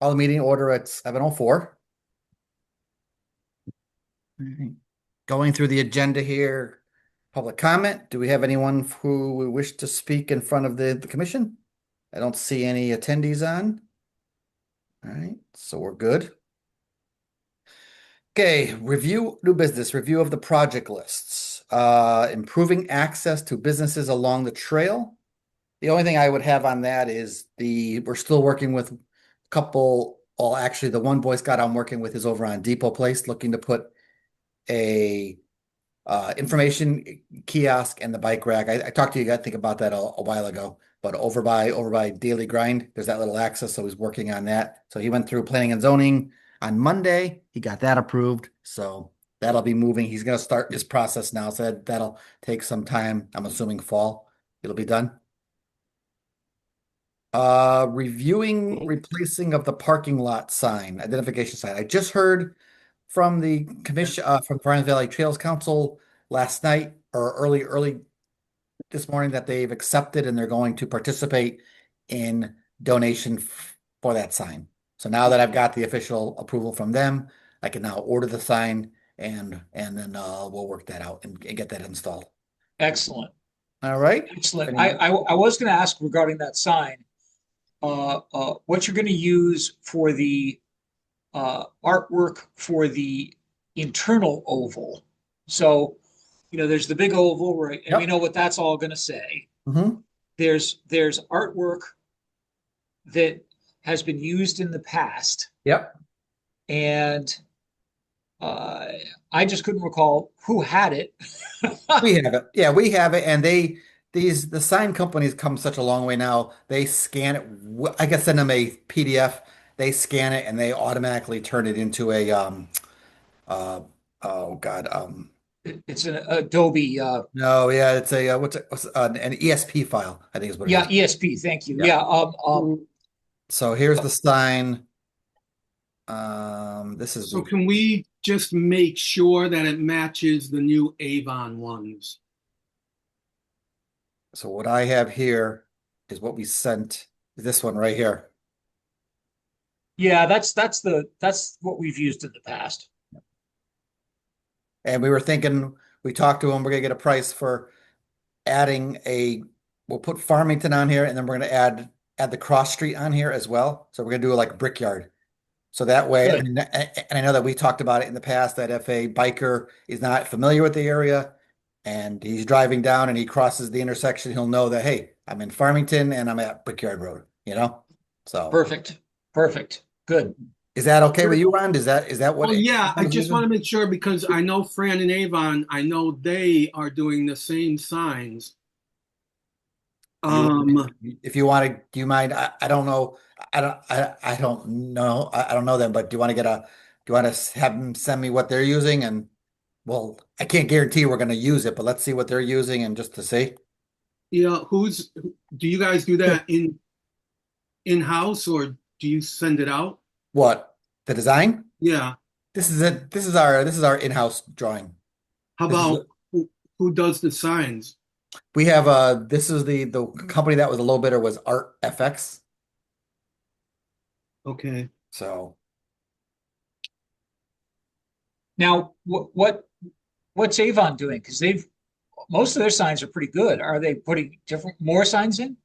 Call the meeting order at 7:04. All right. Going through the agenda here, public comment. Do we have anyone who we wish to speak in front of the commission? I don't see any attendees on. All right, so we're good. Okay, review new business, review of the project lists. Improving access to businesses along the trail. The only thing I would have on that is we're still working with a couple, well, actually the one Boy Scout I'm working with is over on Depot Place looking to put a information kiosk and the bike rack. I talked to you, I think about that a while ago, but over by Daily Grind, there's that little access, so he's working on that. So he went through planning and zoning on Monday. He got that approved, so that'll be moving. He's going to start his process now, so that'll take some time. I'm assuming fall it'll be done. Reviewing replacing of the parking lot sign, identification sign. I just heard from the commission, from Fernandez Valley Trails Council last night or early this morning that they've accepted and they're going to participate in donation for that sign. So now that I've got the official approval from them, I can now order the sign and then we'll work that out and get that installed. Excellent. All right. Excellent. I was going to ask regarding that sign, what you're going to use for the artwork for the internal oval. So, there's the big oval, right? And we know what that's all going to say. Mm-hmm. There's artwork that has been used in the past. Yep. And I just couldn't recall who had it. We have it. Yeah, we have it. And the sign companies come such a long way now. They scan it. I can send them a PDF. They scan it and they automatically turn it into a oh God, It's an Adobe. no, yeah, it's a what's an ESP file, I think is what it Yeah, is. ESP. Thank you. Yeah. Yeah. So here's the sign. This is So can we just make sure that it matches the new Avon ones? so what I have here is what we sent. This one right here. Yeah, that's what we've used in the past. And we were thinking, we talked to him, we're gonna get a price for adding we'll put Farmington on here and then we're gonna add the cross street on here as well. So we're gonna do it like Brickyard. So that way, Good. and I know that we talked about it in the past that if a biker is not familiar with the area and he's driving down and he crosses the intersection, he'll know that, hey, I'm in Farmington and I'm at Brickyard Road, So Perfect. Perfect. Good. is that okay with you, Ron? Is that what Well, yeah, I everyone's just want to using? make sure because I know Fran and Avon, I know they are doing the same signs. If you want to, do you mind? I don't know. I don't know. I don't know them, but do you want to have them send me what they're using? And well, I can't guarantee we're going to use it, but let's see what they're using and just to see. Yeah, do you guys do that in-house or do you send it out? What? The design? Yeah. This is it. This is our in-house drawing. How This is about who does the signs? we have this is the company that was a low bidder was Art FX. Okay. So Now, what's Avon doing? Because most of their signs are pretty good. Are they putting more signs in?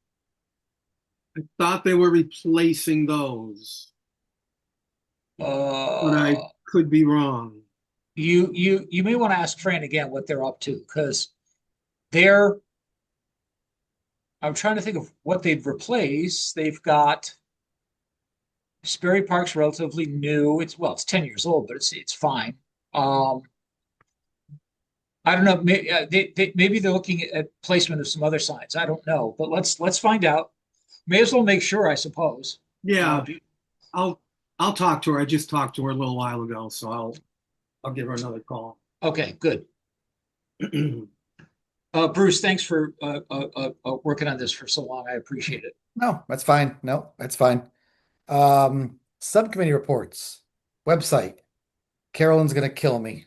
I thought they were replacing those, but I Uh, could be wrong. you may want to ask Fran again what they're up to because they're. I'm trying to think of what they've replaced. They've got Sperry Park's relatively new. It's 10 years old, but it's fine. Um, I don't know. Maybe they're looking at placement of some other signs. I don't know, but let's find out. May as well make sure, I suppose. Yeah, I'll I'll talk to her. I just talked to her a little while ago, so I'll give her another call. Okay, good. Bruce, thanks for working on this for so long. I appreciate it. no, that's fine. No, that's fine. Subcommittee reports. Website. Carolyn's gonna kill me.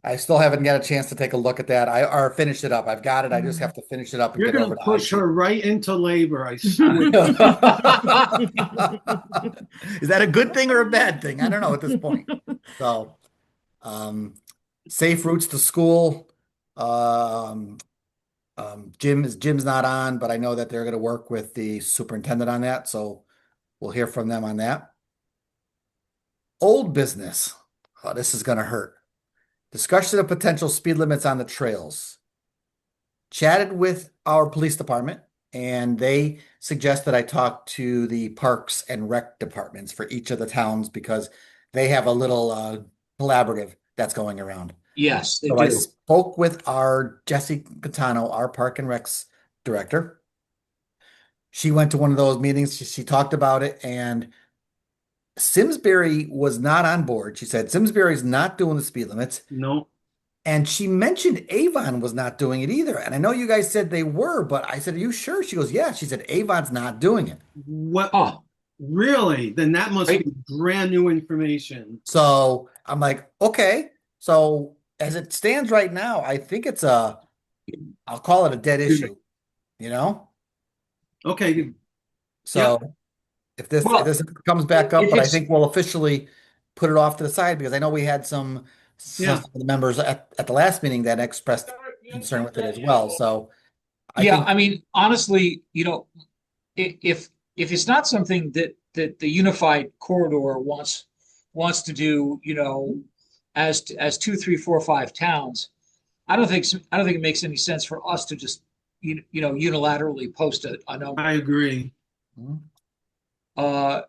I still haven't got a chance to take a look at that. Or finish it up. I've got it. I just have to finish it up and You're get going over to to push IT. her right into labor, I swear. Is that a good thing or a bad thing? I don't know at this point. So, um, safe routes to school. Um, Jim's not on, but I know that they're going to work with the superintendent on that. So we'll hear from them on that. Old business. Oh, this is going to hurt. Discussion of potential speed limits on the trails. Chatted with our police department, and they suggested I talk to the parks and rec departments for each of the towns because they have a little collaborative that's going around. Yes, they So I do. spoke with our Jessie Catano, our Park and Recs director. She went to one of those meetings. She talked about it, and Simsbury was not on board. She said Simsbury's not doing the speed limits. No. And she mentioned Avon was not doing it either. And I know you guys said they were, but I said, "Are you sure?" She goes, "Yeah." She said, "Avon's not doing it." What? Huh, Really? Then that must right? be brand new information. So I'm like, okay. So as it stands right now, I think I'll call it a dead issue, you know? Okay. Yep. So if this Well, comes back up, if but I it's think we'll officially put it off to the side because I know we had some Yeah. of the members at the last meeting that expressed concern with it as well. So I yeah, think I mean, honestly, if it's not something that the unified corridor wants to do, as two, three, four, five towns, I don't think it makes any sense for us to just unilaterally post a I number. agree. Mhm. Uh,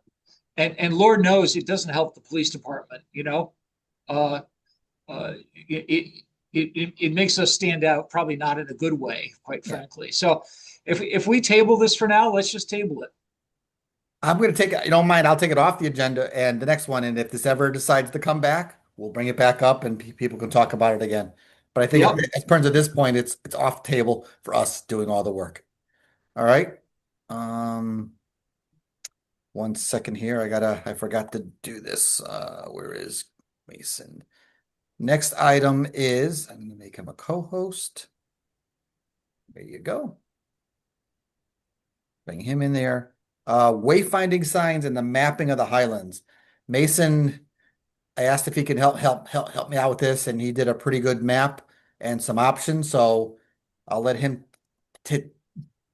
and Lord knows it doesn't help the police department. Uh, it makes us stand out, probably not in a good way, quite Yeah. frankly. So if we table this for now, let's just table it. I'm going to take it. You don't mind? I'll take it off the agenda and the next one. And if this ever decides to come back, we'll bring it back up and people can talk about it again. But I think Yep. as far as at this point, it's off the table for us doing all the work. All right. Um, 1 second here. I forgot to do this. Where is Mason? Next item is, I'm going to make him a co-host. There you go. Bring him in there. Wayfinding signs and the mapping of the Highlands. Mason, I asked if he could help me out with this, and he did a pretty good map and some options. So I'll let him t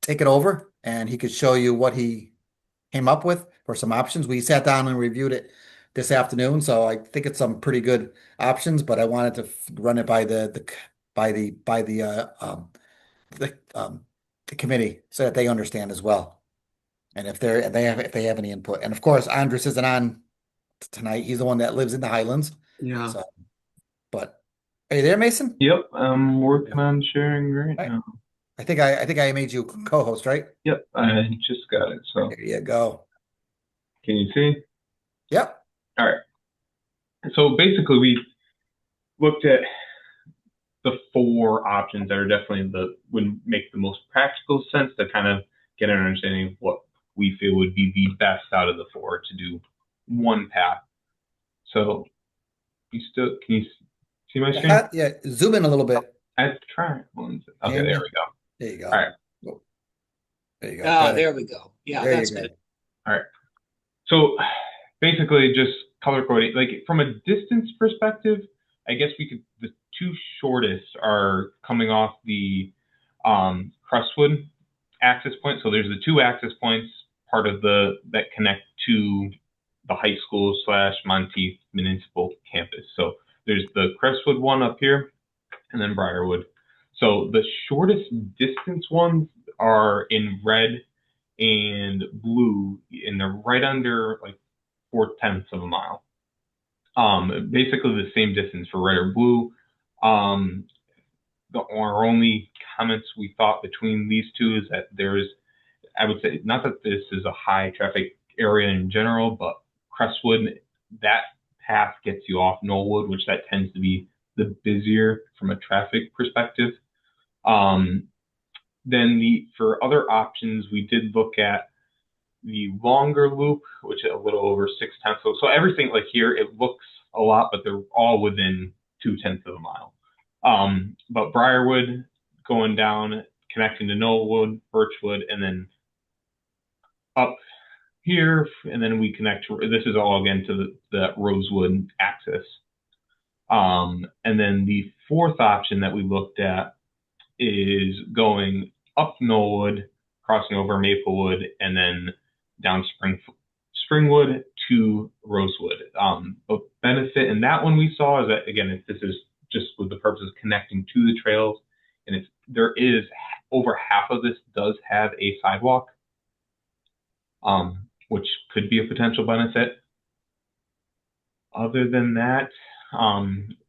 take it over, and he could show you what he came up with for some options. We sat down and reviewed it this afternoon, so I think it's some pretty good options. But I wanted to run it by the committee so that they understand as well. And if they have any input. And of course, Andres isn't on tonight. He's the one that lives in the Highlands. Yeah. So, but are you there, Mason? Yep, I'm Yeah. working on sharing right Right. now. I think I made you co-host, right? Yep, I just got it. So There you go. can you see? Yep. All right. So basically, we looked at the four options that are definitely would make the most practical sense to kind of get an understanding of what we feel would be the best out of the four to do one path. So can you see my screen? Yeah. Zoom in a little bit. I tried. Okay, Can there you? we go. There you go. All right. Oh, there you go. Ah, Better. there we go. Yeah, There that's you go. good. All right. So basically just color coding, like from a distance perspective, I guess the two shortest are coming off the Crestwood access point. So there's the two access points, part of that connect to the high school / Monteith Municipal Campus. So there's the Crestwood one up here and then Briarwood. So the shortest distance ones are in red and blue, and they're right under like 4/10 of a mile. Basically the same distance for red or blue. Our only comments we thought between these two is that I would say, not that this is a high traffic area in general, but Crestwood, that path gets you off Knollwood, which that tends to be the busier from a traffic perspective. Then for other options, we did look at the longer loop, which is a little over 6/10. So everything like here, it looks a lot, but they're all within 2/10 of a mile. But Briarwood going down, connecting to Knollwood, Birchwood, and then up here, and then we connect to, this is all again to the Rosewood axis. And then the fourth option that we looked at is going up Knollwood, crossing over Maplewood, and then down Springwood to Rosewood. The benefit in that one we saw is that, again, this is just with the purpose of connecting to the trails, and there is over half of this does have a sidewalk, which could be a potential benefit. Other than that,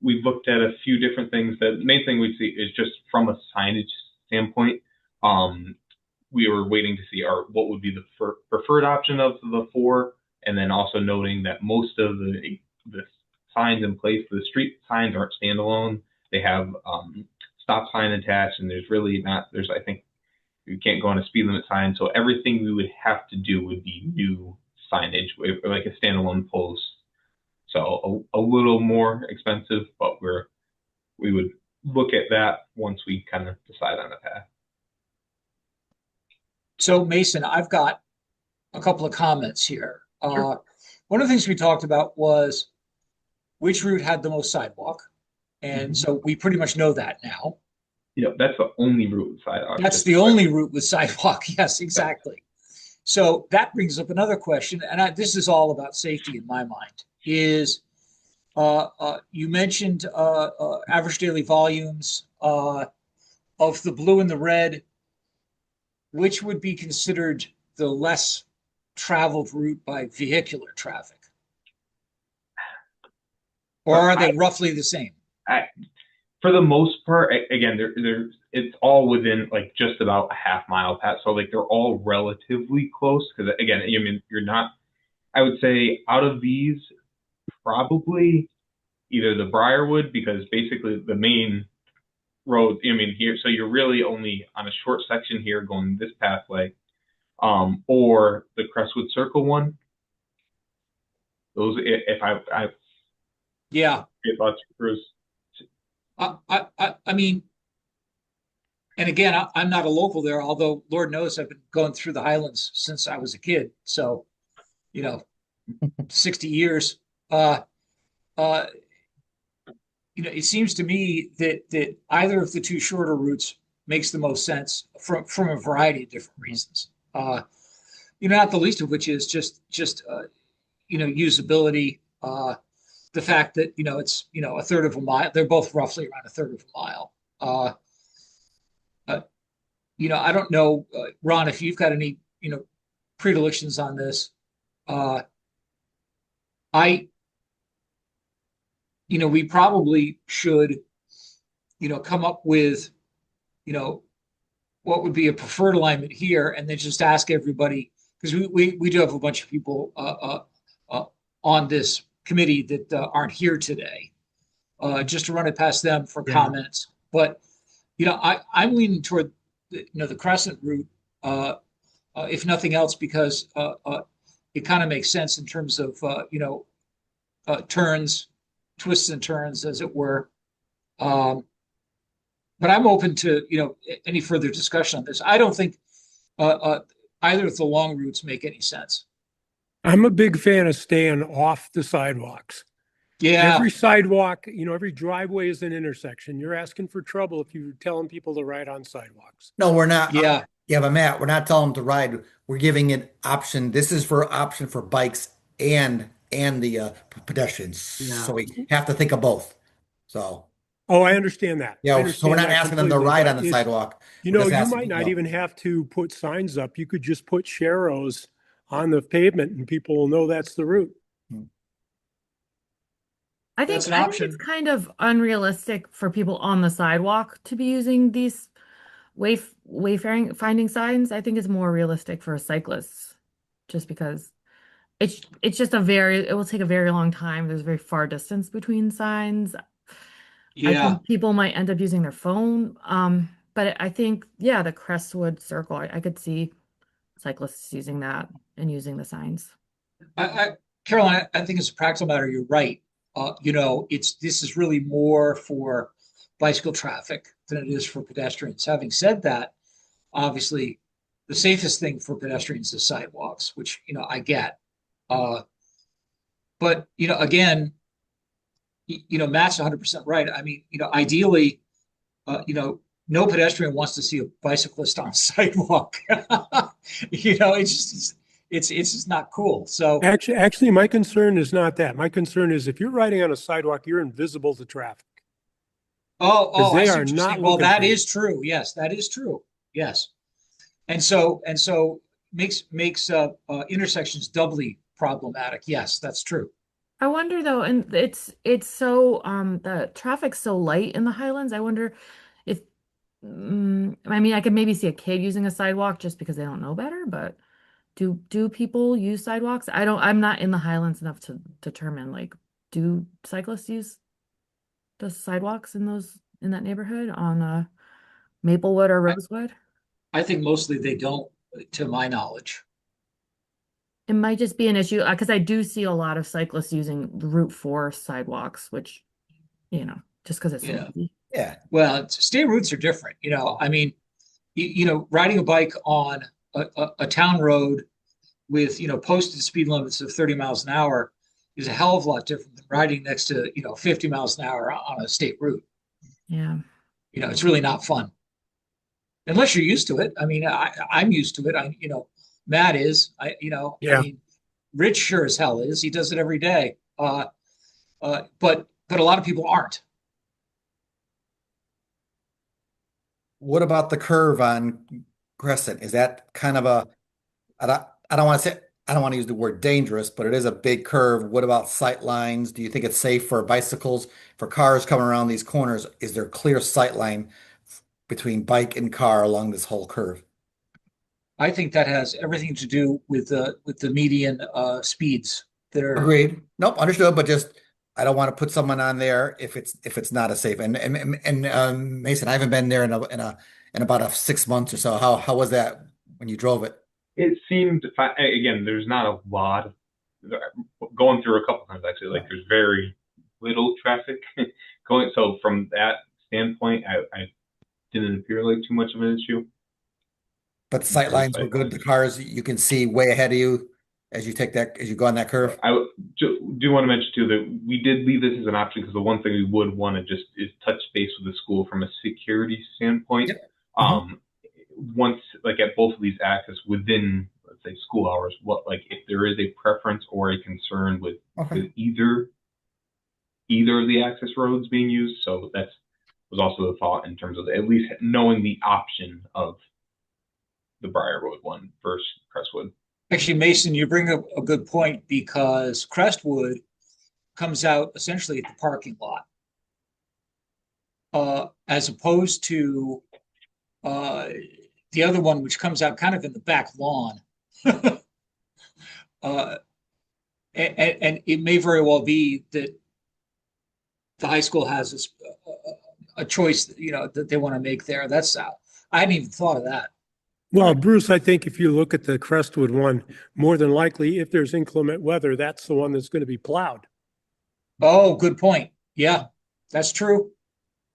we've looked at a few different things. The main thing we see is just from a signage standpoint. We were waiting to see what would be the preferred option of the four, and then also noting that most of the signs in place, the street signs aren't standalone. They have stop sign attached, and I think you can't go on a speed limit sign. So everything we would have to do would be new signage, like a standalone post. So a little more expensive, but we would look at that once we kind of decide on the path. So Mason, I've got a couple of comments here. Sure. One of the things we talked about was which route had the most sidewalk. And so we pretty much know that now. Yeah, that's the only route with sidewalk. That's the only route with sidewalk. Yes, exactly. So that brings up another question, and this is all about safety in my mind, is you mentioned average daily volumes of the blue and the red. Which would be considered the less traveled route by vehicular traffic? Or are they roughly the same? For the most part, again, it's all within like just about a half mile path. So like they're all relatively close. Because again, I mean, I would say out of these, probably either the Briarwood, because basically the main road, here, so you're really only on a short section here going this pathway, or the Crestwood Circle one. Those, if I Yeah. get lots of Bruce. I mean, and again, I'm not a local there, although Lord knows I've been going through the Highlands since I was a kid. So, 60 years. It seems to me that either of the two shorter routes makes the most sense from a variety of different reasons. Not the least of which is just usability. The fact that it's a third of a mile. They're both roughly around a third of a mile. I don't know, Ron, if you've got any predilections on this. We probably should, come up with, what would be a preferred alignment here, and then just ask everybody, because we do have a bunch of people on this committee that aren't here today, just to run it past them for comments. But, I'm leaning toward the Crescent route, if nothing else, because it kind of makes sense in terms of turns, twists and turns, as it were. But I'm open to any further discussion on this. I don't think either of the long routes make any sense. I'm a big fan of staying off the sidewalks. Yeah. Every sidewalk, every driveway is an intersection. You're asking for trouble if you're telling people to ride on sidewalks. No, we're not. Yeah. Yeah, but Matt, we're not telling them to ride. We're giving it option. This is for option for bikes and the pedestrians. Yeah. So we have to think of both. So. Oh, I understand that. Yeah, so we're not asking them to ride on the sidewalk. You might not even have to put signs up. You could just put sharrows on the pavement and people will know that's the route. I think That's an option. it's kind of unrealistic for people on the sidewalk to be using these wayfaring finding signs. I think it's more realistic for cyclists, just because it's just it will take a very long time. There's a very far distance between signs. I think people might end up using their phone. But I think, the Crestwood Circle, I could see cyclists using that and using the signs. Caroline, I think it's a practical matter. You're right. this is really more for bicycle traffic than it is for pedestrians. Having said that, obviously, the safest thing for pedestrians is sidewalks, which, I get. But, again, Matt's 100% right. I mean, ideally, no pedestrian wants to see a bicyclist on a sidewalk. It's just not cool. So Actually, my concern is not that. My concern is if you're riding on a sidewalk, you're invisible to traffic. oh, they I see are what you're not saying. Well, looking that for you. is true. Yes, that is true. Yes. And so makes intersections doubly problematic. Yes, that's true. I wonder though, and it's so the traffic's so light in the Highlands. I wonder if I mean I could maybe see a kid using a sidewalk just because they don't know better, but do people use sidewalks? I'm not in the Highlands enough to determine like do cyclists use the sidewalks in that neighborhood on Maplewood or Rosewood? I think mostly they don't, to my knowledge. It might just be an issue because I do see a lot of cyclists using Route 4 sidewalks, which, just because it's so Yeah. easy. Yeah. Well, state routes are different. I mean, riding a bike on a town road with, posted speed limits of 30 miles an hour is a hell of a lot different than riding next to, 50 miles an hour on a state route. Yeah. It's really not fun unless you're used to it. I mean, I'm used to it. Matt is, I Yeah. mean, Rich sure as hell is. He does it every day. But a lot of people aren't. What about the curve on Crescent? Is that kind of I don't want to use the word dangerous, but it is a big curve. What about sight lines? Do you think it's safe for bicycles, for cars coming around these corners? Is there clear sight line between bike and car along this whole curve? I think that has everything to do with the median speeds that are. Agreed. Nope, understood. But just I don't want to put someone on there if it's not a safe. And Mason, I haven't been there in about 6 months or so. How was that when you drove it? It seemed again, there's not a lot going through a couple times actually. Like there's very little traffic going. So from that standpoint, I didn't appear like too much of an issue. But the sight lines were good. The cars you can see way ahead of you as you go on that curve. I do want to mention too that we did leave this as an option because the one thing we would want to just is touch base with the school from a security standpoint. Yep. Once like at both of these access within, let's say, school hours, if there is a preference or a concern with either of the access roads being used. So that was also the thought in terms of at least knowing the option of the Briar Road one versus Crestwood. Actually, Mason, you bring up a good point because Crestwood comes out essentially at the parking lot, as opposed to the other one, which comes out kind of in the back lawn. And it may very well be that the high school has a choice, that they want to make there. I hadn't even thought of that. Well, Bruce, I think if you look at the Crestwood one, more than likely, if there's inclement weather, that's the one that's going to be plowed. Oh, good point. Yeah, that's true.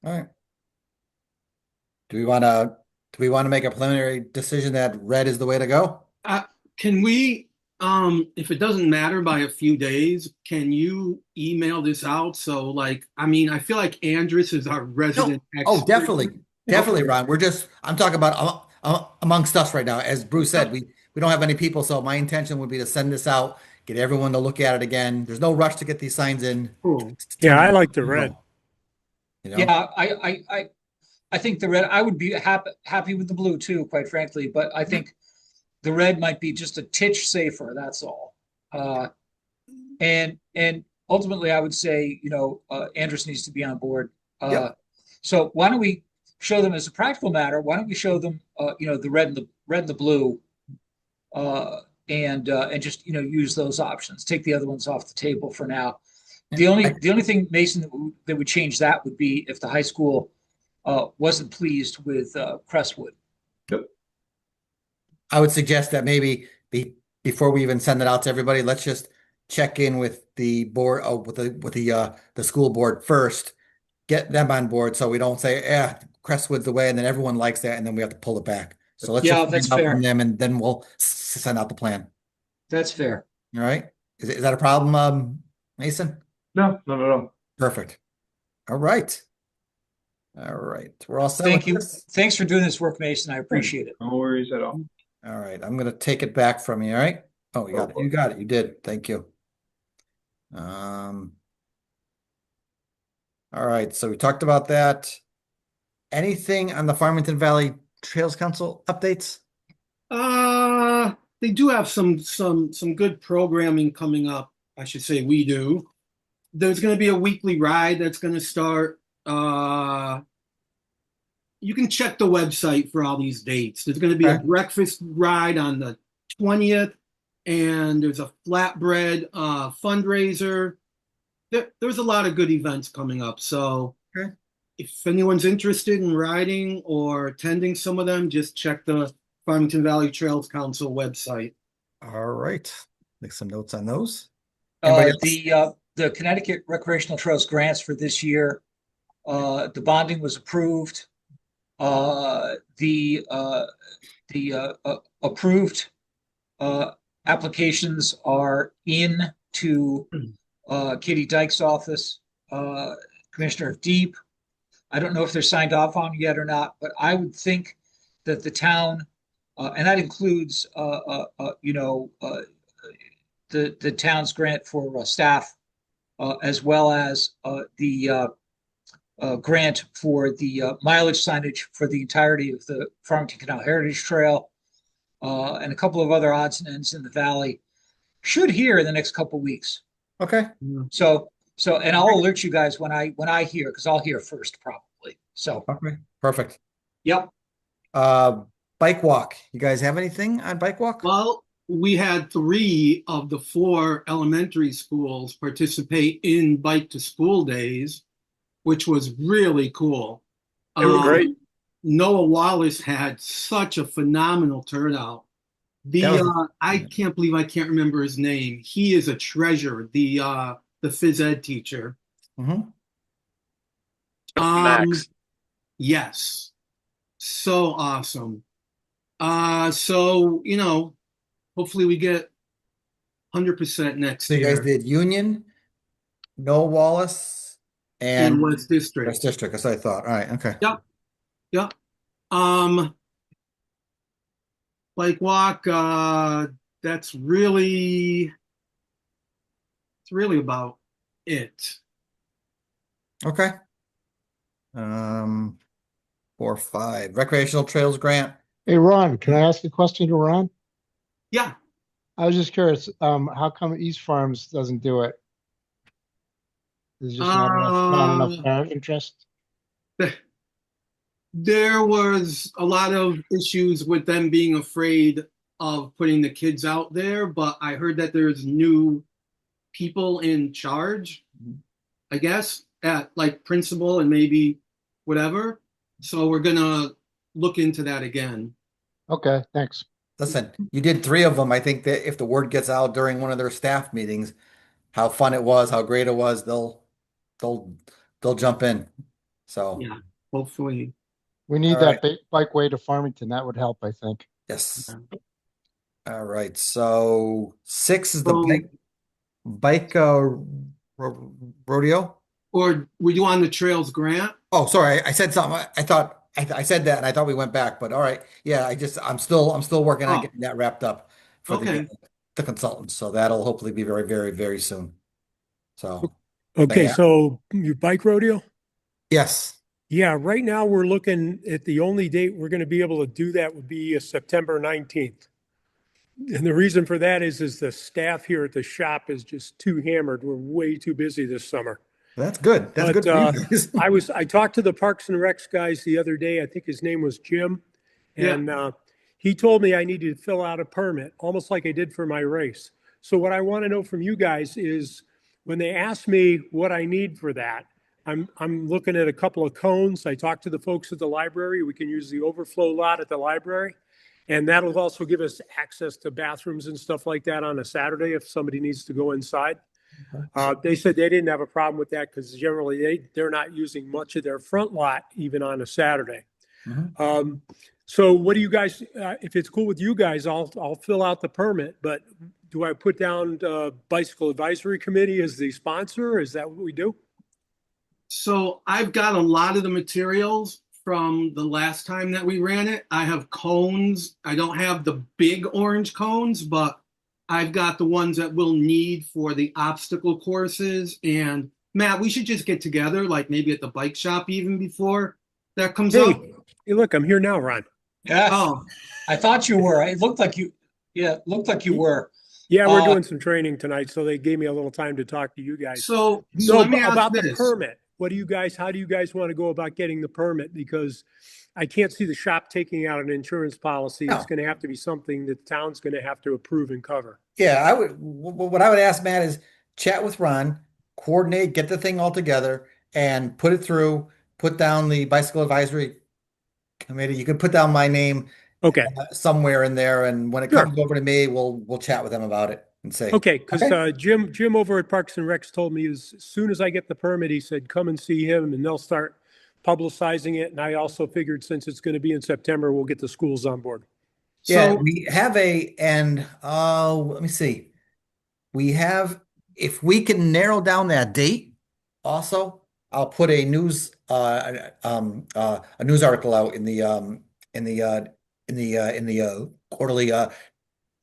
All right. Do we want to make a preliminary decision that red is the way to go? Can we, if it doesn't matter by a few days, can you email this out? So I feel like Andrus is our resident expert. Oh, definitely, Ron. I'm talking about amongst us right now. As Bruce said, we don't have many people, so my intention would be to send this out, get everyone to look at it again. There's no rush to get these signs in. Cool. Yeah, I like the red. Yeah, I think the red. I would be happy with the blue too, quite frankly. But I think the red might be just a titch safer. That's all. And ultimately, I would say Andrus needs to be on board. So why don't we show them as a practical matter? Why don't we show them the red and the blue, and just use those options. Take the other ones off the table for now. The only thing, Mason, that would change that would be if the high school wasn't pleased with Crestwood. Yep. I would suggest that maybe before we even send it out to everybody, let's just check in with the board, the school board first, get them on board so we don't say, Crestwood's the way, and then everyone likes that, and then we have to pull it back. So let's Yeah, just that's find out from fair. them, and then we'll send out the plan. That's fair. All right? Is that a problem, Mason? No, not at all. Perfect. All right. All right. We're all set Thank with you. this? Thanks for doing this work, Mason. I appreciate it. No worries at all. All right. I'm going to take it back from you. All right. Oh, you got it. You got it. You did. Thank you. All right. So we talked about that. Anything on the Farmington Valley Trails Council updates? They do have some good programming coming up. I should say we do. There's going to be a weekly ride that's going to start. You can check the website for all these dates. There's going to be a Okay. breakfast ride on the 20th, and there's a flatbread farmfundraiser. There's a lot of good events coming up. So Okay. if anyone's interested in riding or attending some of them, just check the Farmington Valley Trails Council website. All right. Make some notes on those. Anybody else? The Connecticut Recreational Trails grants for this year, the bonding was approved. The approved applications are in to Katie Dyke's office, Commissioner Deep. I don't know if they're signed off on yet or not, but I would think that the town, and that includes, the town's grant for staff, as well as the grant for the mileage signage for the entirety of the Farmington Canal Heritage Trail, and a couple of other odds and ends in the valley, should hear in the next couple of weeks. Okay. So, and I'll alert you guys when I hear, because I'll hear first probably. So, Okay. Perfect. yep. Bike walk. You guys have anything on bike walk? Well, we had 3 of the 4 elementary schools participate in Bike to School Days, which was really cool. They were great. Noah Wallace had such a phenomenal turnout. I can't believe I can't remember his name. He is a treasure, the phys ed teacher. Mhm. Max. Yes. So awesome. So, hopefully we get 100% next So you guys year did Union, Noah Wallace, in and West District. West District. That's what I thought. All right. Okay. Yep. Yep. Bike walk, it's really about it. Okay. 4 or 5. Recreational Trails Grant. Hey, Ron, can I ask a question to Ron? Yeah. I was just curious, how come East Farms doesn't do it? There's just not enough parent interest? There was a lot of issues with them being afraid of putting the kids out there, but I heard that there's new people in charge, I guess, at like principal and maybe whatever. So we're gonna look into that again. Okay, thanks. Listen, you did 3 of them. I think that if the word gets out during one of their staff meetings, how fun it was, how great it was, they'll jump in. So Yeah, hopefully. We need All that bikeway to Farmington. That would help, I think. yes. All right. So 6 is the So- bike rodeo. Or were you on the Trails grant? Oh, sorry. I said something. I thought I said that and I thought we went back, but all right. Yeah, I'm still working on Oh. getting that wrapped up for Okay. the consultants. So that'll hopefully be very, very, very soon. So Okay, Yeah. so your bike rodeo? yes. Yeah, right now we're looking at the only date we're going to be able to do that would be September 19th. And the reason for that is the staff here at the shop is just too hammered. We're way too busy this summer. That's good. That's But, good for you guys. I talked to the Parks and Recs guys the other day. I think his name was Jim. Yeah. And he told me I needed to fill out a permit, almost like I did for my race. So what I want to know from you guys is when they ask me what I need for that, I'm looking at a couple of cones. I talked to the folks at the library. We can use the overflow lot at the library. And that'll also give us access to bathrooms and stuff like that on a Saturday if somebody needs to go inside. They said they didn't have a problem with that because generally they're not using much of their front lot even on a Saturday. Mhm. So what do you guys, if it's cool with you guys, I'll fill out the permit, but do I put down Bicycle Advisory Committee as the sponsor? Is that what we do? So I've got a lot of the materials from the last time that we ran it. I have cones. I don't have the big orange cones, but I've got the ones that we'll need for the obstacle courses. And Matt, we should just get together, like maybe at the bike shop even before that comes up. Hey, look, I'm here now, Ron. Yeah, Oh, I thought you were. It looked like you. Yeah, it looked like you were. Yeah, we're Uh, doing some training tonight, so they gave me a little time to talk to you guys. so No, let me ask about the this. permit. How do you guys want to go about getting the permit? Because I can't see the shop taking out an insurance policy. No. It's going to have to be something that the town's going to have to approve and cover. Yeah, what I would ask Matt is chat with Ron, coordinate, get the thing all together and put it through, put down the Bicycle Advisory Committee. You could put down my name Okay. somewhere in there, and when it Sure. comes over to me, we'll chat with them about it and say, Okay, because Okay. Jim over at Parks and Recs told me as soon as I get the permit, he said, come and see him and they'll start publicizing it. And I also figured since it's going to be in September, we'll get the schools on board. Yeah, So we have let me see. We have, if we can narrow down that date, also, I'll put a news article out in the quarterly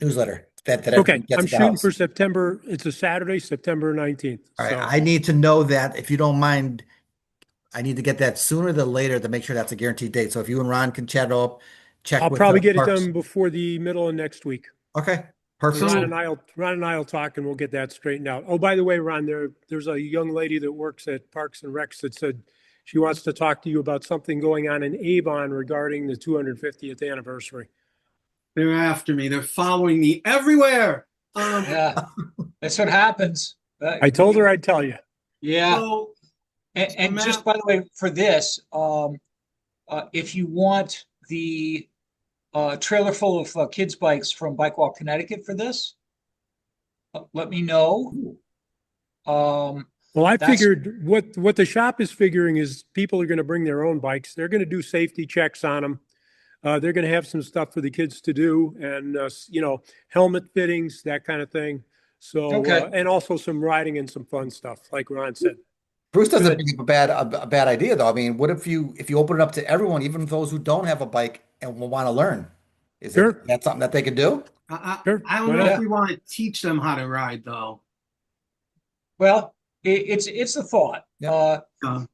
newsletter that Okay, everyone gets I'm at the shooting house. for September. It's a Saturday, September 19th. All right, So, I need to know that if you don't mind, I need to get that sooner than later to make sure that's a guaranteed date. So if you and Ron can chat up, check I'll with probably get it Parks. done before the middle of next week. Okay, Ron perfect. and I'll talk and we'll get that straightened out. Oh, by the way, Ron, there's a young lady that works at Parks and Recs that said she wants to talk to you about something going on in Avon regarding the 250th anniversary. they're after me. They're following me everywhere. yeah, that's what happens. I told her I'd tell you. Yeah, So and Matt- just by the way, for this, if you want the trailer full of kids' bikes from Bike Walk Connecticut for this, let me know. Well, I That's- figured what the shop is figuring is people are going to bring their own bikes. They're going to do safety checks on them. They're going to have some stuff for the kids to do and, helmet fittings, that kind of thing. So, Okay. and also some riding and some fun stuff, like Ron said. Bruce doesn't Good. bring up a bad idea though. I mean, what if you open it up to everyone, even those who don't have a bike and will want to learn? Sure. That something that they can do? Sure, I don't why know not? if we want to teach them how to ride though. Well, it's a thought. Yeah.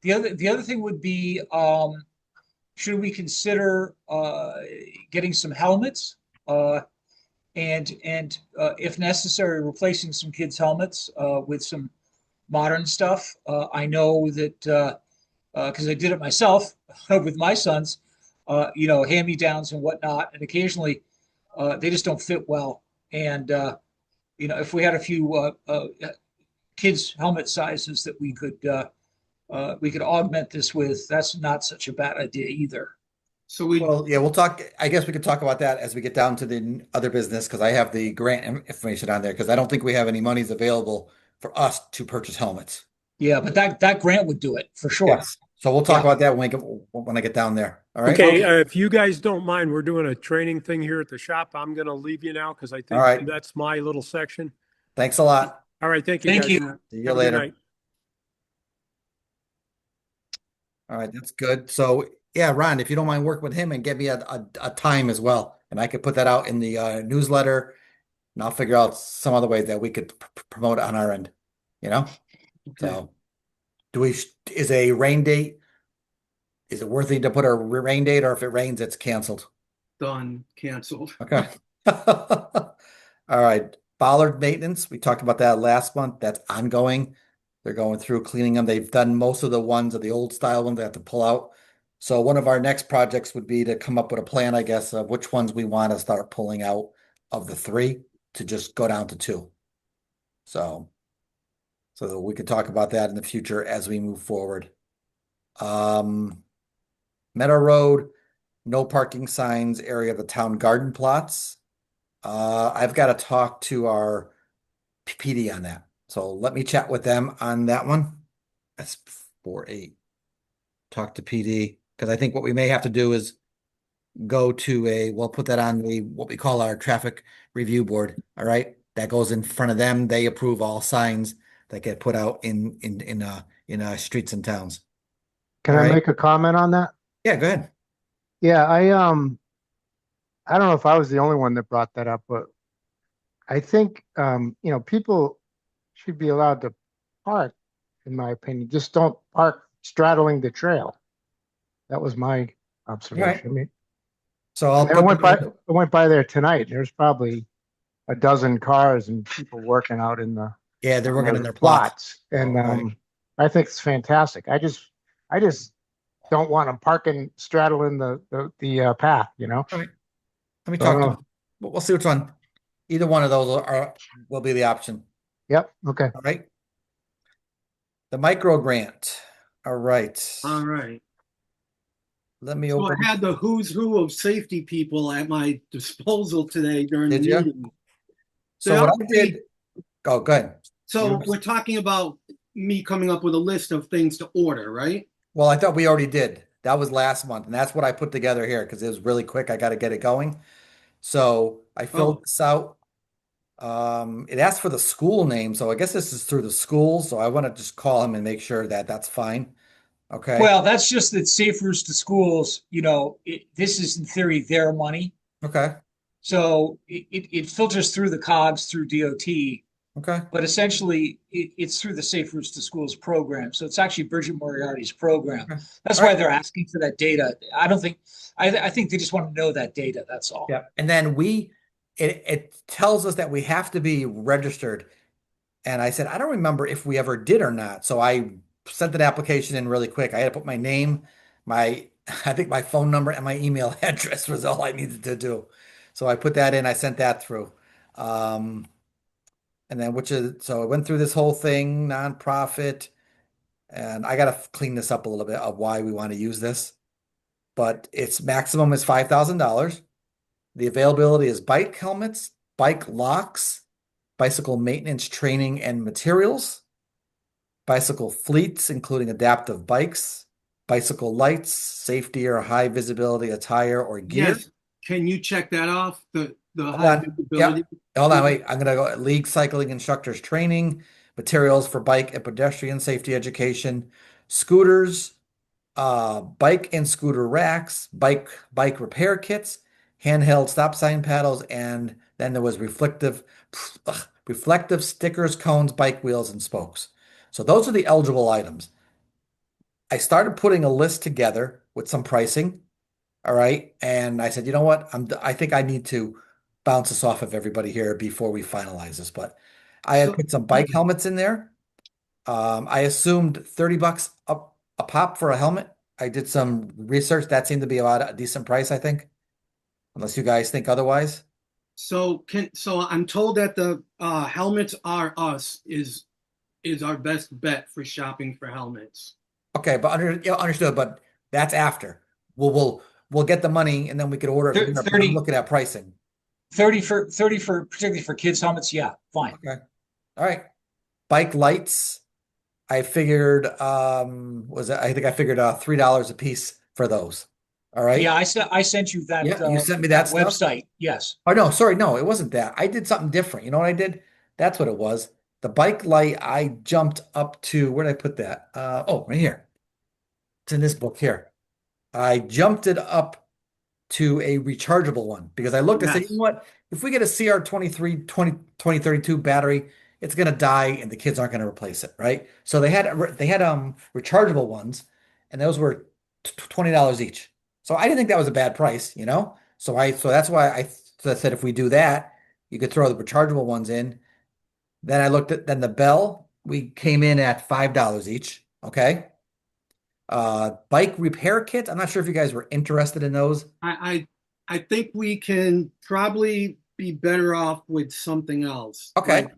The other thing would be, should we consider getting some helmets, and if necessary, replacing some kids' helmets with some modern stuff. I know that because I did it myself with my sons, hand-me-downs and whatnot, and occasionally they just don't fit well. And if we had a few kids' helmet sizes that we could augment this with, that's not such a bad idea either. So we Well, yeah, we'll talk. I guess we could talk about that as we get down to the other business because I have the grant information on there because I don't think we have any monies available for us to purchase helmets. Yeah, but that grant would do it for sure. Yes. So we'll talk Yeah. about that when I get down there. All right. Okay, if you guys don't mind, we're doing a training thing here at the shop. I'm going to leave you now because I think All right. that's my little section. Thanks a lot. All right, thank you. Thank guys. you. See you Have a good later. night. All right, that's good. So yeah, Ron, if you don't mind working with him and get me a time as well, and I could put that out in the newsletter, and I'll figure out some other way that we could promote it on our end. So is a rain date? Is it worthy to put a rain date, or if it rains, it's canceled? done, canceled. Okay. All right. Bollard maintenance. We talked about that last month. That's ongoing. They're going through cleaning them. They've done most of the ones of the old style ones they have to pull out. So one of our next projects would be to come up with a plan, I guess, of which ones we want to start pulling out of the 3 to just go down to 2. So we could talk about that in the future as we move forward. Meadow Road, no parking signs area of the town garden plots. I've got to talk to our PD on that. So let me chat with them on that one. That's 4-8. Talk to PD, because I think what we may have to do is go to we'll put that on what we call our traffic review board. All right. That goes in front of them. They approve all signs that get put out in streets and towns. Can All I right. make a comment on that? Yeah, go ahead. Yeah, I don't know if I was the only one that brought that up, but I think, people should be allowed to park, in my opinion. Just don't park straddling the trail. That was my observation. I mean, So I'll I went by there tonight. There's probably a dozen cars and people working out in the yeah, they're working in their plots. And Right. I think it's fantastic. I just don't want them parking straddling the path, All right. Let me So I talk don't to them. We'll see which one. Either one of those will be the option. Yep. Okay. All right. The micro grant. All right. All right. Let me So I open. had the who's who of safety people at my disposal today during the Did you? meeting. So what I did. Oh, go ahead. So we're talking about me coming up with a list of things to order, right? Well, I thought we already did. That was last month, and that's what I put together here because it was really quick. I got to get it going. So I filled Oh. this out. It asked for the school name, so I guess this is through the school. So I want to just call him and make sure that that's fine. Okay. Well, that's just that Safe Routes to Schools, this is in theory their money. Okay. So it filters through the cogs through DOT, Okay. but essentially it's through the Safe Routes to Schools program. So it's actually Bridget Moriarty's program. Okay. That's All why right. they're asking for that data. I think they just want to know that data. That's all. Yeah. And then it tells us that we have to be registered. And I said, I don't remember if we ever did or not. So I sent an application in really quick. I had to put my name, I think my phone number and my email address was all I needed to do. So I put that in, I sent that through. And then so I went through this whole thing, nonprofit, and I got to clean this up a little bit of why we want to use this. But its maximum is $5,000. The availability is bike helmets, bike locks, bicycle maintenance training and materials, bicycle fleets, including adaptive bikes, bicycle lights, safety or high visibility attire or gear. Yes. Can you check that off? The Hold high on. visibility. Hold on, wait. I'm gonna go league cycling instructors training, materials for bike and pedestrian safety education, scooters, bike and scooter racks, bike repair kits, handheld stop sign paddles, and then there was reflective stickers, cones, bike wheels, and spokes. So those are the eligible items. I started putting a list together with some pricing. All right. And I said, you know what? I think I need to bounce this off of everybody here before we finalize this. But I had So- put some bike helmets in there. I assumed $30 a pop for a helmet. I did some research. That seemed to be about a decent price, I think. Unless you guys think otherwise. So I'm told that the helmets are us is our best bet for shopping for helmets. Okay, but understood, but that's after. We'll get the money and then we could order it. from there, but I'm 30 looking at pricing. 30 for particularly for kids' helmets. Yeah, fine. Okay. All right. Bike lights. I figured I think I figured $3 a piece for those. All right. Yeah, I sent you that. Yeah, you sent me that stuff? website. Yes. Oh no, sorry, no, it wasn't that. I did something different. You know what I did? That's what it was. The bike light, I jumped up to where did I put that? Right here. It's in this book here. I jumped it up to a rechargeable one because I looked and said, Yes. you know what? If we get a CR2032 battery, it's gonna die and the kids aren't gonna replace it, right? So they had rechargeable ones, and those were $20 each. So I didn't think that was a bad price, you know? So that's why I said if we do that, you could throw the rechargeable ones in. Then I looked at the bell, we came in at $5 each, okay? Bike repair kit. I'm not sure if you guys were interested in those. I think we can probably be better off with something else. Okay. Like,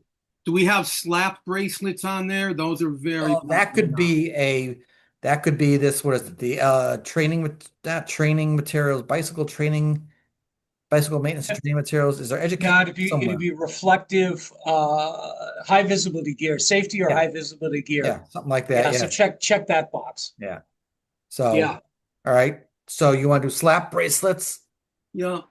do we have slap bracelets on there? Those are very Well, that could be That could be this, what is it? The training materials, bicycle maintenance and training materials. Is there No, education it'd somewhere? be reflective, high visibility gear, safety or Yeah. high visibility gear. Yeah, something like Yeah, that. so Yeah. check that box. Yeah. So, Yeah. all right. So you want to do slap bracelets? Yeah. Let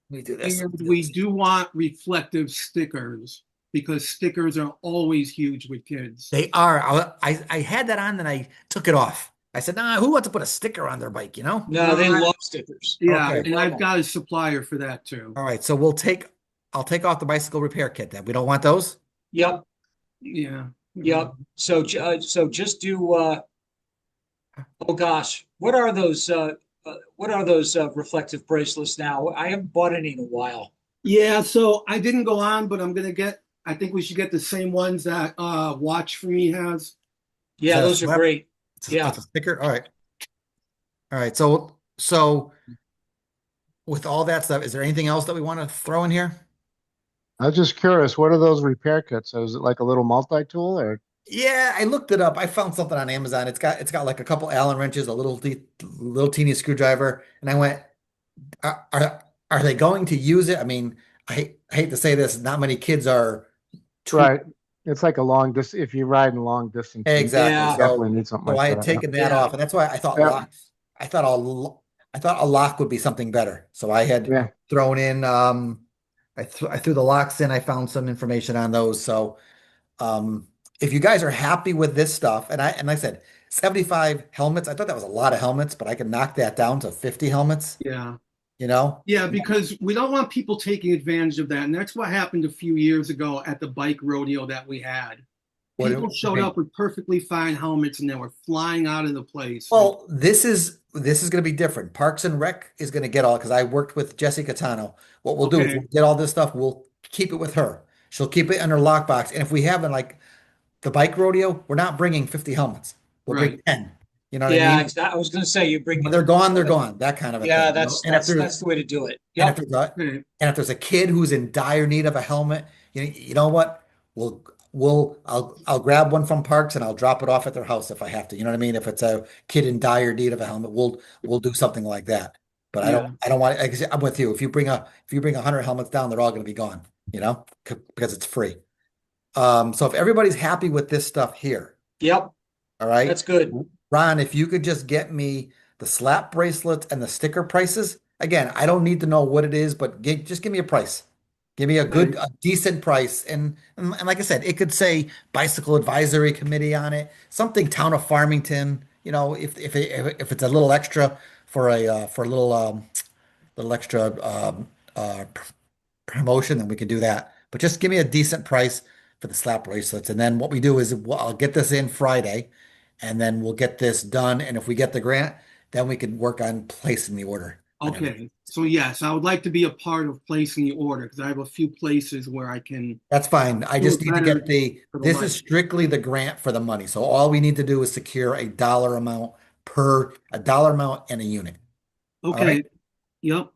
me do this. And we do want reflective stickers because stickers are always huge with kids. They are. I had that on and I took it off. I said, nah, who wants to put a sticker on their bike, you know? No, they Right. love stickers. Yeah, Okay. and I've got a supplier for that too. All right. So I'll take off the bicycle repair kit then. We don't want those? Yep. Yeah. Yep. So just do, oh gosh, what are those reflective bracelets now? I haven't bought any in a while. Yeah, so I didn't go on, but I think we should get the same ones that Watch For Me has. Yeah, that a those are slap? great. It's Yeah. it's a sticker. All right. All right. So with all that stuff, is there anything else that we want to throw in here? I was just curious, what are those repair kits? Is it like a little multi-tool or? Yeah, I looked it up. I found something on Amazon. It's got like a couple Allen wrenches, a little teeny screwdriver, and I went, are they going to use it? I mean, I hate to say this, not many kids are Right. It's like a long distance, if you're riding long distance. you exactly. Yeah. Definitely need something So like I had that. taken that Yeah. off, and that's why I thought Yeah. locks. I thought a lock would be something better. So I had Yeah. thrown in I threw the locks in. I found some information on those. So if you guys are happy with this stuff, and like I said, 75 helmets. I thought that was a lot of helmets, but I can knock that down to 50 helmets, Yeah. you know? Yeah, because we don't want people taking advantage of that. And that's what happened a few years ago at the bike rodeo that we had. What do People you showed mean? up with perfectly fine helmets and they were flying out of the place. Well, this is going to be different. Parks and Rec is going to get all because I worked with Jessie Catano. What we'll do is Okay. we'll get all this stuff. We'll keep it with her. She'll keep it in her lockbox. And if we have it like the bike rodeo, we're not bringing 50 helmets. We'll bring Right. 10. You know what I Yeah, mean? I was going to say you bring. When they're gone, they're gone. That kind of a Yeah, thing. that's And if there's that's the way to do it. and if Yep. there's a Okay. and if there's a kid who's in dire need of a helmet, you know what? I'll grab one from Parks and I'll drop it off at their house if I have to. You know what I mean? If it's a kid in dire need of a helmet, we'll do something like that. But Yeah. I don't want like I said, I'm with you. If you bring 100 helmets down, they're all going to be gone, you know, because it's free. So if everybody's happy with this stuff here, Yep. all right, That's good. Ron, if you could just get me the slap bracelets and the sticker prices. Again, I don't need to know what it is, but just give me a price. Give me a decent price. And like I said, it could say Bicycle Advisory Committee on it, something Town of Farmington, you know, if it's a little extra for a little extra promotion, then we can do that. But just give me a decent price for the slap bracelets. And then what we do is I'll get this in Friday and then we'll get this done. And if we get the grant, then we can work on placing the order. Okay. So yes, I would like to be a part of placing the order because I have a few places where I can. That's fine. I just need to get for the this money. is strictly the grant for the money. So all we need to do is secure a dollar amount and a unit. Okay. right. Yep.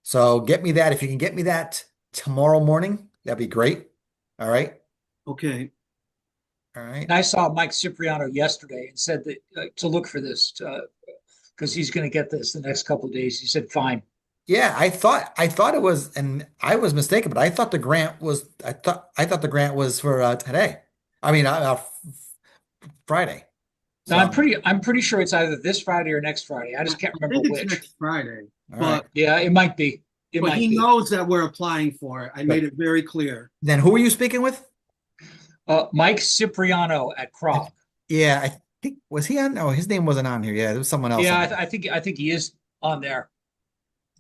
So get me that. If you can get me that tomorrow morning, that'd be great. All right. Okay. All right. And I saw Mike Cipriano yesterday and said that to look for this because he's going to get this the next couple of days. He said, "Fine." Yeah, I thought it was, and I was mistaken, but I thought the grant was the grant was for today. I mean, Friday. Now, I'm pretty sure it's either this Friday or next Friday. I just can't I remember think it's which. next Friday. All right. But Yeah, it might be. It but might he be. knows that we're applying for it. I made it very clear. Then who are you speaking with? Mike Cipriano at Kroc. Yeah, I think was he on? No, his name wasn't on here. Yeah, there was someone else. Yeah, on there. I think he is on there.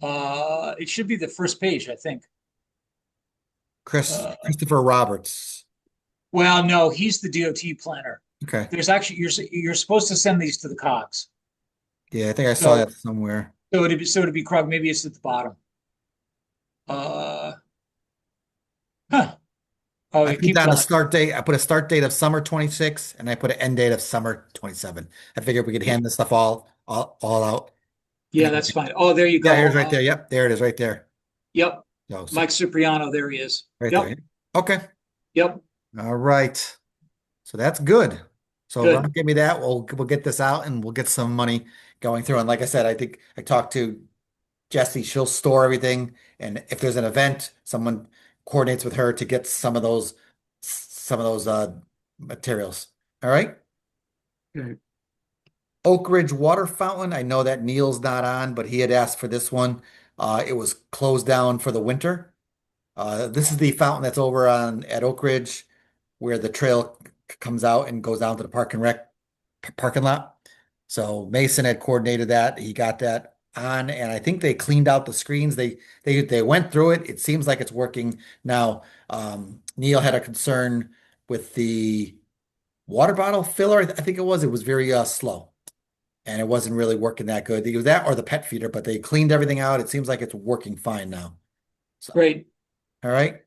It should be the first page, I think. Christopher Roberts. Well, no, he's the DOT planner. Okay. There's actually you're supposed to send these to the COGS. Yeah, I think I saw that somewhere. So it'd be Krug. Maybe it's at the bottom. Oh, I it put keeps down a on. start date. I put a start date of summer 26 and I put an end date of summer 27. I figured we could hand this stuff all out. Yeah, that's fine. Oh, there you go. Yeah, here's right there. Yep, there it is right there. Yep, So Mike Cipriano. There he is. right Yep, there. Okay. yep. All right. So that's good. So Good. Ron, give me that. We'll get this out and we'll get some money going through. And like I said, I think I talked to Jessie. She'll store everything, and if there's an event, someone coordinates with her to get some of those materials. All right. Okay. Oak Ridge Water Fountain. I know that Neil's not on, but he had asked for this one. It was closed down for the winter. This is the fountain that's over on at Oak Ridge, where the trail comes out and goes down to the park and rec parking lot. So Mason had coordinated that. He got that on, and I think they cleaned out the screens. They went through it. It seems like it's working now. Neil had a concern with the water bottle filler. I think it was. It was very slow, and it wasn't really working that good. Either that or the pet feeder, but they cleaned everything out. It seems like it's working fine now. So, Great. all right.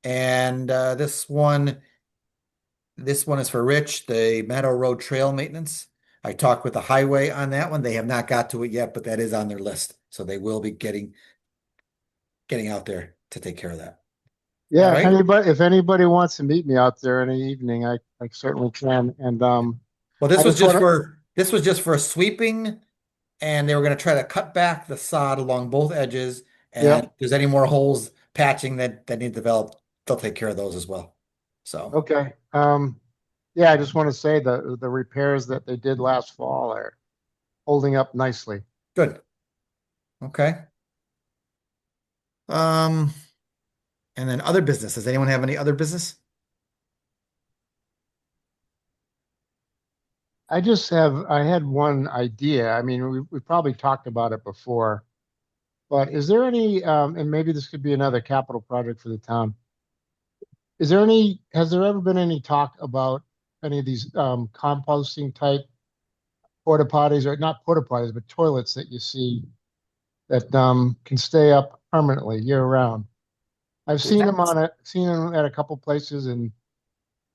And this one is for Rich, the Meadow Road Trail Maintenance. I talked with the highway on that one. They have not got to it yet, but that is on their list. So they will be getting out there to take care of that. Yeah, All right. if anybody wants to meet me out there in the evening, I certainly can. And Well, I this was just just wanna- for sweeping, and they were going to try to cut back the sod along both edges. And Yep. if there's any more holes patching that need developed, they'll take care of those as well. So Okay. Yeah, I just want to say the repairs that they did last fall are holding up nicely. good. Okay. And then other business. Does anyone have any other business? I had one idea. I mean, we probably talked about it before, but is there any, and maybe this could be another capital project for the town. Has there ever been any talk about any of these composting type porta potties, or not porta potties, but toilets that you see that can stay up permanently year round? I've seen them at a couple places, and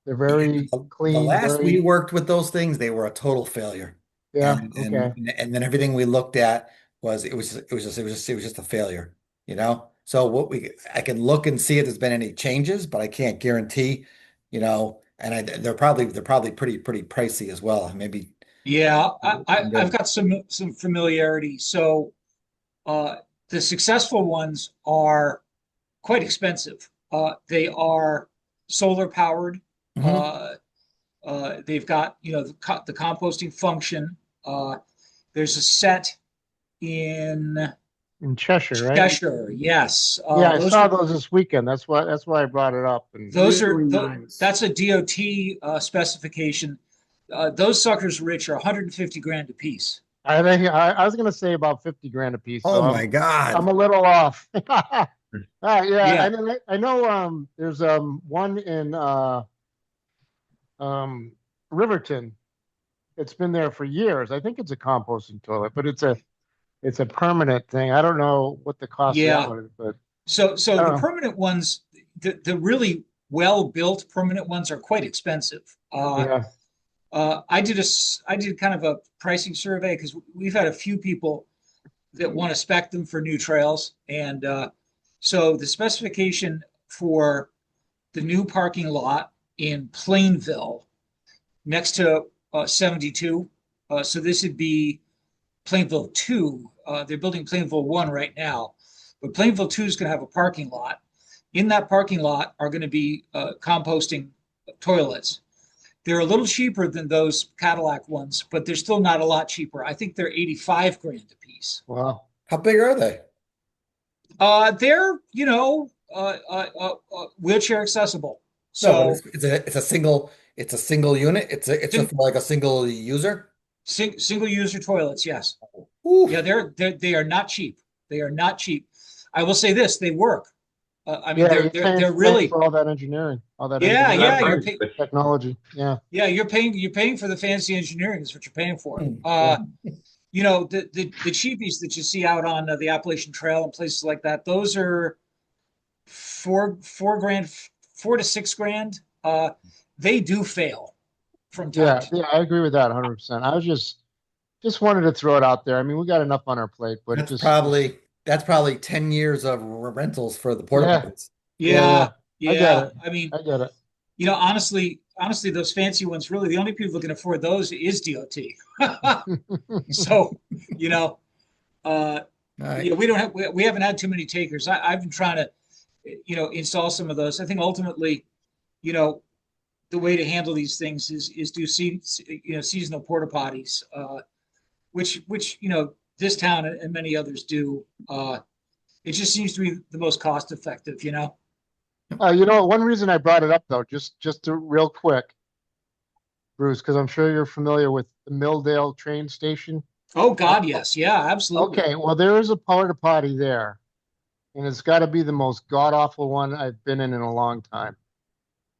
they're very The clean, last we very, worked with those things, they were a total failure. yeah, And okay. and then everything we looked at was just a failure, you know? So I can look and see if there's been any changes, but I can't guarantee, and they're probably pretty pricey as well. Maybe Yeah, I've got some familiarity. So the successful ones are quite expensive. They are solar powered. Mhm. They've got the composting function. There's a set in In Cheshire, right? Cheshire. Yes, Yeah, I those saw are those this weekend. That's why I brought it up. And those are Really tho- nice. that's a DOT specification. Those suckers, Rich, are 150 grand a piece. I was gonna say about 50 grand a piece, so Oh my I'm God. a little off. Yeah, Yeah. I know there's one in Riverton. It's been there for years. I think it's a composting toilet, but it's a permanent thing. I don't know what the cost of that Yeah. one is, but So I the don't know. permanent ones, the really well built permanent ones are quite expensive. Yeah. I did kind of a pricing survey because we've had a few people that want to spec them for new trails, and so the specification for the new parking lot in Plainville next to 72. So this would be Plainville 2. They're building Plainville 1 right now, but Plainville 2 is going to have a parking lot. In that parking lot are going to be composting toilets. They're a little cheaper than those Cadillac ones, but they're still not a lot cheaper. I think they're 85 grand a piece. Well, How big are they? They're, wheelchair accessible. No, So it's a single unit. It's Sing- just like a single user. single user toilets, yes. Ooh. Yeah, they are not cheap. They are not cheap. I will say this, they work. I mean, yeah, they're really, for all that engineering, all that yeah, engineering yeah. technology. Yeah. Yeah, you're paying for the fancy engineering. Is what you're paying for. Hmm. The cheapies that you see out on the Appalachian Trail and places like that, those are four grand, 4 to 6 grand. They do fail from time Yeah, to yeah, I agree with that 100%. I was just wanted to throw it out there. I mean, we got enough on our plate, but That's probably 10 years of rentals for the porta Yeah. potties. Yeah, I get yeah. it. I mean, I get it. honestly, those fancy ones, really, the only people who can afford those is DOT. So, you know, uh, All right. yeah, we haven't had too many takers. I've been trying to, install some of those. I think ultimately, you know, the way to handle these things is do seasonal porta potties, which this town and many others do. It just seems to be the most cost effective. One reason I brought it up though, just to real quick, Bruce, because I'm sure you're familiar with the Milldale train station. Oh God, yes, yeah, absolutely. Okay, well, there is a porta potty there, and it's got to be the most god awful one I've been in a long time.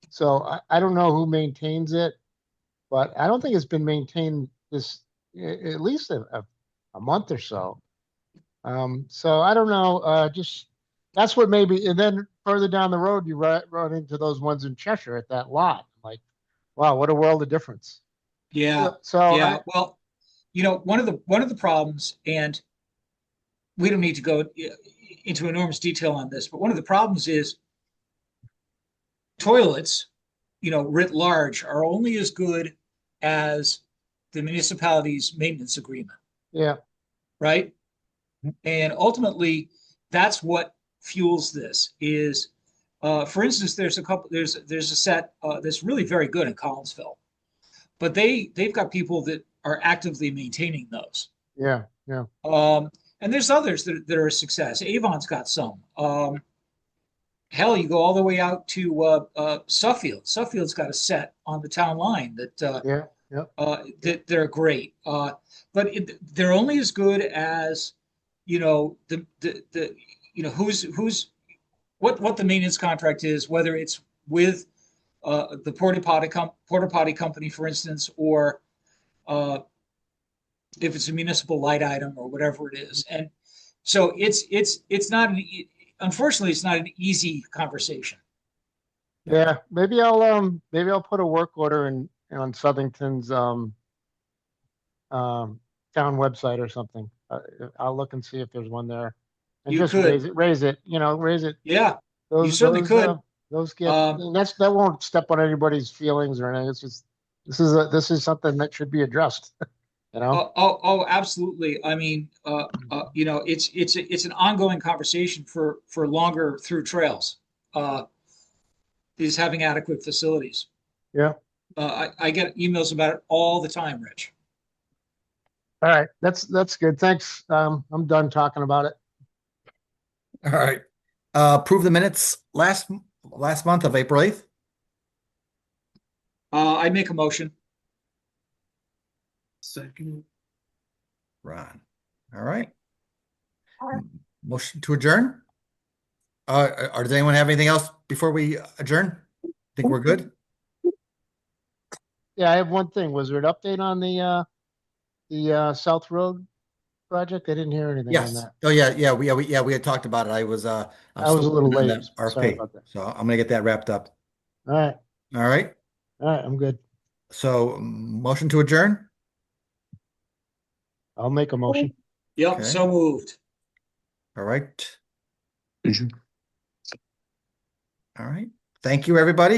So I don't know who maintains it, but I don't think it's been maintained at least a month or so. So I don't know. Just that's what maybe, and then further down the road, you run into those ones in Cheshire at that lot. Like, wow, what a world of difference. Yeah, So yeah. Well, one of the problems, and we don't need to go into enormous detail on this, but one of the problems is toilets, writ large, are only as good as the municipality's maintenance agreement, yeah, right? And ultimately, that's what fuels this. Is for instance, there's a set that's really very good in Collinsville, but they've got people that are actively maintaining those. yeah, yeah. And there's others that are a success. Avon's got some. Hell, you go all the way out to Suffield. Suffield's got a set on the town line that Yeah, yeah. that they're great. But they're only as good as the who's what the maintenance contract is, whether it's with the porta potty company, for instance, or if it's a municipal light item or whatever it is. And so it's not unfortunately it's not an easy conversation. Yeah, maybe I'll put a work order in on Southington's town website or something. I'll look and see if there's one there, and You just could. raise it. Raise it. Yeah, you certainly could. Those get Um, that won't step on anybody's feelings or anything. It's just this is something that should be addressed. Oh, absolutely. I mean, it's an ongoing conversation for longer through trails. Is having adequate facilities. Yeah. I get emails about it all the time, Rich. All right, that's good. Thanks. I'm done talking about it. All right. Approve the minutes last month of April 8th. I make a motion. Second. Ron. All right. Motion to adjourn. Or does anyone have anything else before we adjourn? Think we're good? Yeah, I have one thing. Was there an update on the South Road project? I didn't hear anything on Yes. that. Oh yeah. We had talked about it. I was I was a little working on late. that Sorry RFP. about that. So I'm gonna get that wrapped up. All right. All right. All right, I'm good. So motion to adjourn. I'll make a motion. Yep, Okay. so moved. All right. All right. Thank you, everybody.